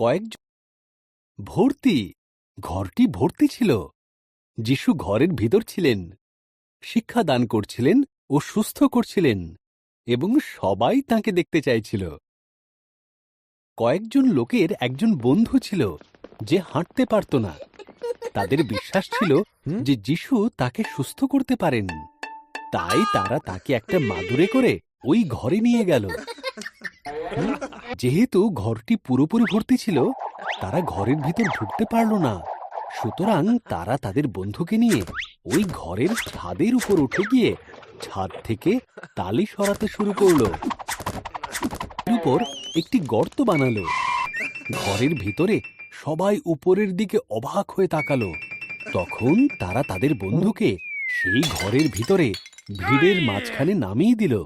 কয়েক ভর্তি, ঘরটি ভর্তি ছিল। যিশু ঘরের ভিতর ছিলেন, শিক্ষা দান করছিলেন ও সুস্থ করছিলেন, এবং সবাই তাঁকে দেখতে চাইছিল। কয়েকজন লোকের একজন বন্ধু ছিল যে হাঁটতে পারত না। তাদের বিশ্বাস ছিল যে যিশু তাকে সুস্থ করতে পারেন। তাই তারা তাকে একটা মাদুরে করে ওই ঘরে নিয়ে গেল। যেহেতু ঘরটি পুরোপুরি ভর্তি ছিল, তারা ঘরের ভিতর ঢুকতে পারল না। সুতরাং তারা তাদের বন্ধুকে নিয়ে ওই ঘরের ছাদের উপর উঠে গিয়ে ছাদ থেকে টালি সরাতে শুরু করলো। উপর একটি গর্ত বানালো। ঘরের ভিতরে সবাই উপরের দিকে অবাক হয়ে তাকালো। তখন তারা তাদের বন্ধুকে সেই ঘরের ভিতরে ভিড়ের মাঝখানে নামিয়ে দিল।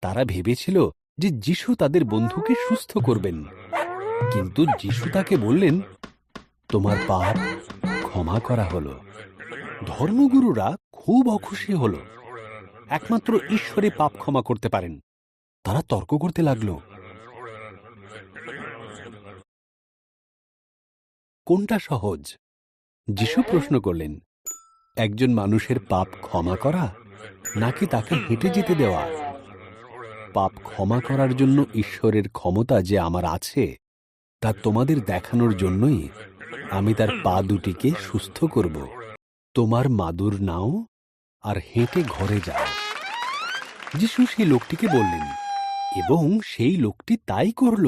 তারা ভেবেছিল যে যিশু তাদের বন্ধুকে সুস্থ করবেন, কিন্তু যিশু তাকে বললেন, তোমার পাপ ক্ষমা করা হলো। ধর্মগুরুরা খুব অখুশি হল। একমাত্র ঈশ্বরই পাপ ক্ষমা করতে পারেন। তারা তর্ক করতে লাগলো, কোনটা সহজ? যিশু প্রশ্ন করলেন, একজন মানুষের পাপ ক্ষমা করা নাকি তাকে হেঁটে যেতে দেওয়া? পাপ ক্ষমা করার জন্য ঈশ্বরের ক্ষমতা যে আমার আছে, তা তোমাদের দেখানোর জন্যই আমি তার পা দুটিকে সুস্থ করব। তোমার মাদুর নাও আর হেঁটে ঘরে যাও। যিশু সেই লোকটিকে বললেন, এবং সেই লোকটি তাই করল।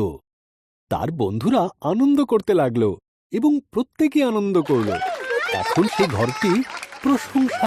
তার বন্ধুরা আনন্দ করতে লাগলো এবং প্রত্যেকে আনন্দ করল। এখন সেই ঘরটি প্রশংসা